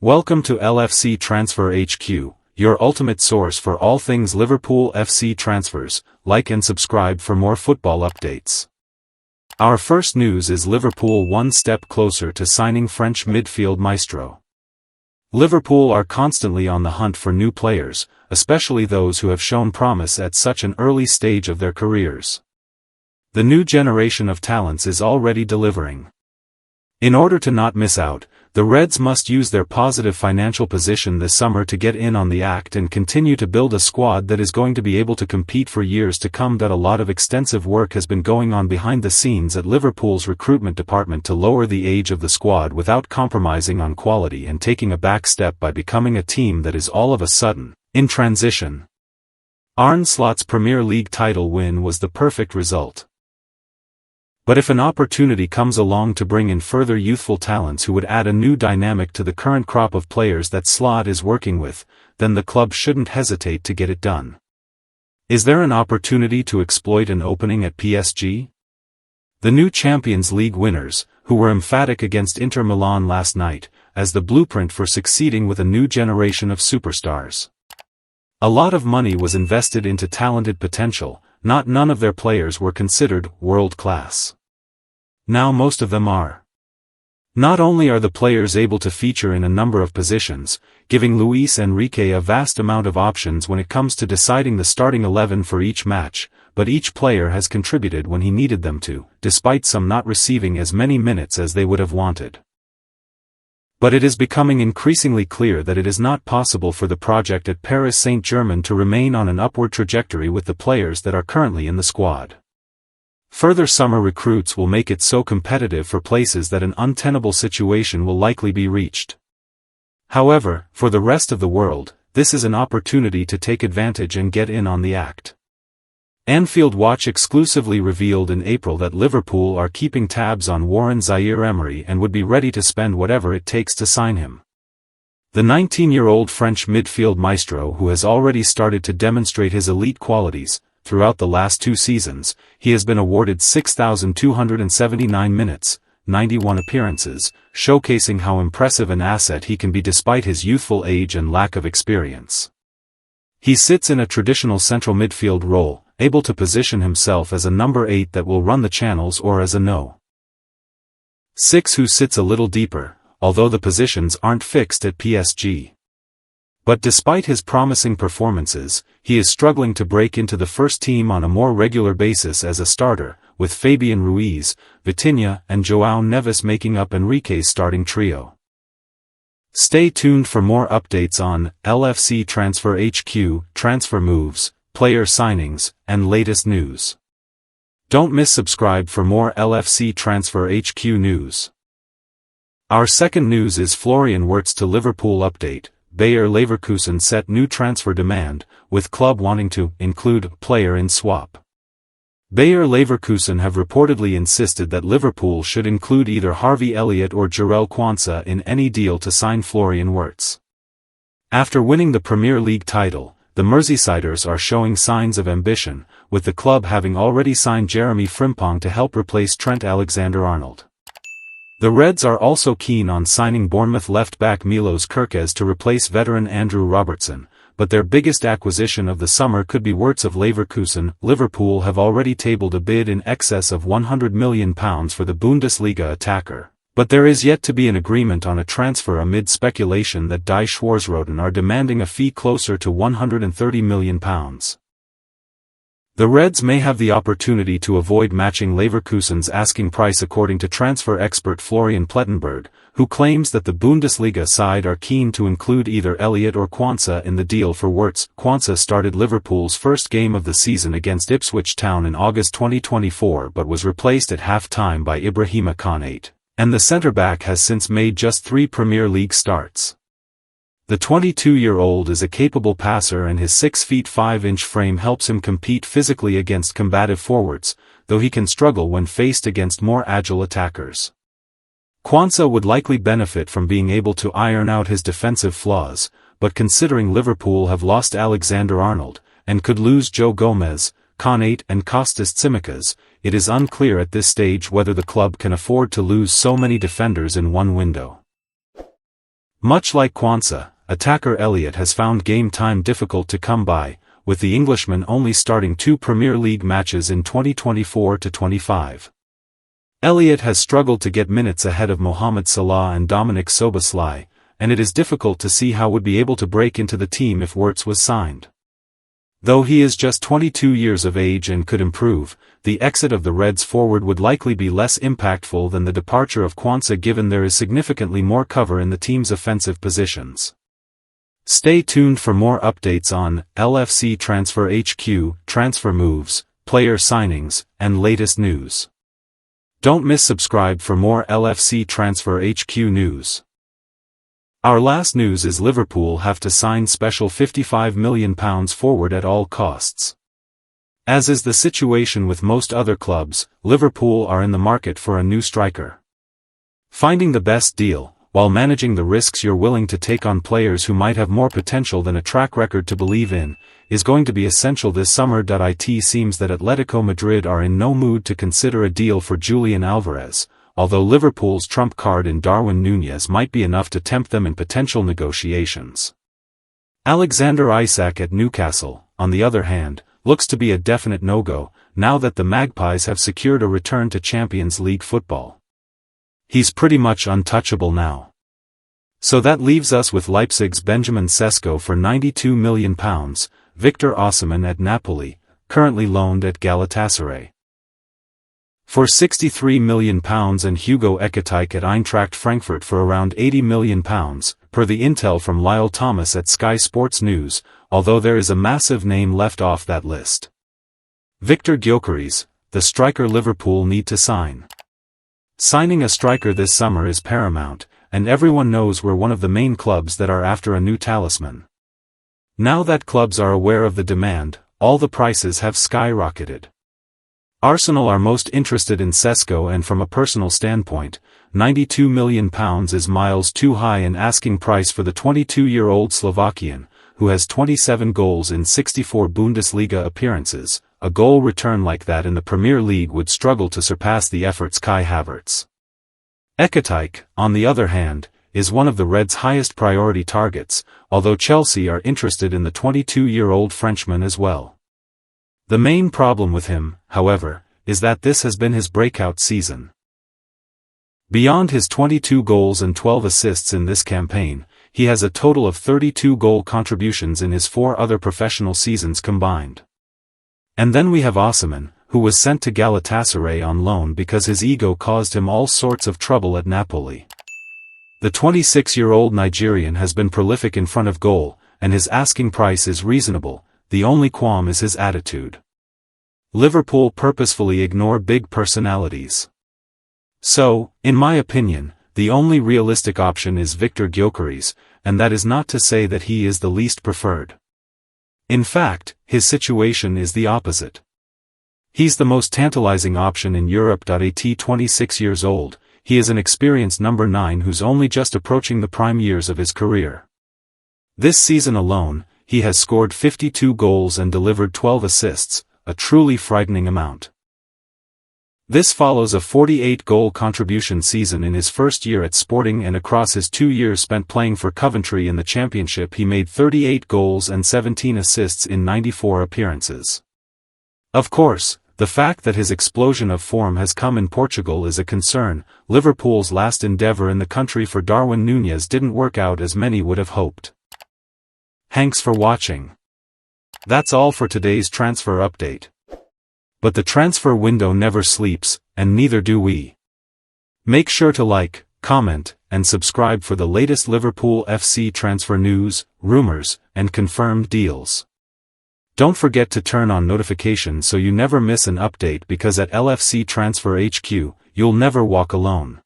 Welcome to LFC Transfer HQ, your ultimate source for all things Liverpool FC transfers. Like and subscribe for more football updates. Our first news is Liverpool one step closer to signing French midfield maestro. Liverpool are constantly on the hunt for new players, especially those who have shown promise at such an early stage of their careers. The new generation of talents is already delivering. In order to not miss out, the Reds must use their positive financial position this summer to get in on the act and continue to build a squad that is going to be able to compete for years to come. A lot of extensive work has been going on behind the scenes at Liverpool's recruitment department to lower the age of the squad without compromising on quality and taking a back step by becoming a team that is all of a sudden in transition. Arne Slot's Premier League title win was the perfect result. But if an opportunity comes along to bring in further youthful talents who would add a new dynamic to the current crop of players that Slot is working with, then the club shouldn't hesitate to get it done. Is there an opportunity to exploit an opening at PSG? The new Champions League winners, who were emphatic against Inter Milan last night, as the blueprint for succeeding with a new generation of superstars. A lot of money was invested into talented potential. None of their players were considered world-class. Now most of them are. Not only are the players able to feature in a number of positions, giving Luis Enrique a vast amount of options when it comes to deciding the starting 11 for each match, but each player has contributed when he needed them to, despite some not receiving as many minutes as they would have wanted. But it is becoming increasingly clear that it is not possible for the project at Paris Saint-Germain to remain on an upward trajectory with the players that are currently in the squad. Further summer recruits will make it so competitive for places that an untenable situation will likely be reached. However, for the rest of the world, this is an opportunity to take advantage and get in on the act. Anfield Watch exclusively revealed in April that Liverpool are keeping tabs on Warren Zaïre-Emery and would be ready to spend whatever it takes to sign him. The 19-year-old French midfield maestro, who has already started to demonstrate his elite qualities, throughout the last 2 seasons, he has been awarded 6,279 minutes, 91 appearances, showcasing how impressive an asset he can be despite his youthful age and lack of experience. He sits in a traditional central midfield role, able to position himself as a number 8 that will run the channels or as a no. 6 who sits a little deeper, although the positions aren't fixed at PSG. But despite his promising performances, he is struggling to break into the first team on a more regular basis as a starter, with Fabian Ruiz, Vitinha and João Neves making up Enrique's starting trio. Stay tuned for more updates on LFC Transfer HQ, transfer moves, player signings, and latest news. Don't miss subscribe for more LFC Transfer HQ news. Our second news is Florian Wirtz to Liverpool update. Bayer Leverkusen set new transfer demand, with club wanting to include player in swap. Bayer Leverkusen have reportedly insisted that Liverpool should include either Harvey Elliott or Jarell Quansah in any deal to sign Florian Wirtz. After winning the Premier League title, the Merseysiders are showing signs of ambition, with the club having already signed Jeremy Frimpong to help replace Trent Alexander-Arnold. The Reds are also keen on signing Bournemouth left-back Milos Kerkez to replace veteran Andrew Robertson, but their biggest acquisition of the summer could be Wirtz of Leverkusen. Liverpool have already tabled a bid in excess of £100 million for the Bundesliga attacker, but there is yet to be an agreement on a transfer amid speculation that Die Schwarzroten are demanding a fee closer to £130 million. The Reds may have the opportunity to avoid matching Leverkusen's asking price according to transfer expert Florian Plettenberg, who claims that the Bundesliga side are keen to include either Elliott or Quansah in the deal for Wirtz. Quansah started Liverpool's first game of the season against Ipswich Town in August 2024 but was replaced at half-time by Ibrahima Konate, and the centre-back has since made just 3 Premier League starts. The 22-year-old is a capable passer and his 6'5" frame helps him compete physically against combative forwards, though he can struggle when faced against more agile attackers. Quansah would likely benefit from being able to iron out his defensive flaws, but considering Liverpool have lost Alexander-Arnold, and could lose Joe Gomez, Konate and Kostas Tsimikas, it is unclear at this stage whether the club can afford to lose so many defenders in one window. Much like Quansah, attacker Elliott has found game time difficult to come by, with the Englishman only starting 2 Premier League matches in 2024-25. Elliott has struggled to get minutes ahead of Mohamed Salah and Dominic Szoboszlai, and it is difficult to see how would be able to break into the team if Wirtz was signed. Though he is just 22 years of age and could improve, the exit of the Reds forward would likely be less impactful than the departure of Quansah, given there is significantly more cover in the team's offensive positions. Stay tuned for more updates on LFC Transfer HQ, transfer moves, player signings, and latest news. Don't miss subscribe for more LFC Transfer HQ news. Our last news is Liverpool have to sign special £55 million forward at all costs. As is the situation with most other clubs, Liverpool are in the market for a new striker. Finding the best deal, while managing the risks you're willing to take on players who might have more potential than a track record to believe in, is going to be essential this summer. It seems that Atletico Madrid are in no mood to consider a deal for Julian Alvarez, although Liverpool's trump card in Darwin Núñez might be enough to tempt them in potential negotiations. Alexander Isak at Newcastle, on the other hand, looks to be a definite no-go, now that the Magpies have secured a return to Champions League football. He's pretty much untouchable now. So that leaves us with Leipzig's Benjamin Sesko for £92 million, Victor Osimhen at Napoli, currently loaned at Galatasaray, for £63 million, and Hugo Ekitike at Eintracht Frankfurt for around £80 million, per the intel from Lyle Thomas at Sky Sports News, although there is a massive name left off that list. Victor Gyökeres, the striker Liverpool need to sign. Signing a striker this summer is paramount, and everyone knows we're one of the main clubs that are after a new talisman. Now that clubs are aware of the demand, all the prices have skyrocketed. Arsenal are most interested in Sesko, and from a personal standpoint, £92 million is miles too high an asking price for the 22-year-old Slovakian, who has 27 goals in 64 Bundesliga appearances. A goal return like that in the Premier League would struggle to surpass the efforts Kai Havertz. Ekitike, on the other hand, is one of the Reds' highest priority targets, although Chelsea are interested in the 22-year-old Frenchman as well. The main problem with him, however, is that this has been his breakout season. Beyond his 22 goals and 12 assists in this campaign, he has a total of 32 goal contributions in his 4 other professional seasons combined. And then we have Osimhen, who was sent to Galatasaray on loan because his ego caused him all sorts of trouble at Napoli. The 26-year-old Nigerian has been prolific in front of goal, and his asking price is reasonable. The only qualm is his attitude. Liverpool purposefully ignore big personalities. So, in my opinion, the only realistic option is Victor Gyökeres, and that is not to say that he is the least preferred. In fact, his situation is the opposite. He's the most tantalizing option in Europe. At 26 years old, he is an experienced number 9 who's only just approaching the prime years of his career. This season alone, he has scored 52 goals and delivered 12 assists, a truly frightening amount. This follows a 48-goal contribution season in his first year at Sporting, and across his 2 years spent playing for Coventry in the Championship he made 38 goals and 17 assists in 94 appearances. Of course, the fact that his explosion of form has come in Portugal is a concern. Liverpool's last endeavour in the country for Darwin Núñez didn't work out as many would have hoped. Thanks for watching. That's all for today's transfer update. But the transfer window never sleeps, and neither do we. Make sure to like, comment, and subscribe for the latest Liverpool FC transfer news, rumours, and confirmed deals. Don't forget to turn on notifications so you never miss an update, because at LFC Transfer HQ, you'll never walk alone.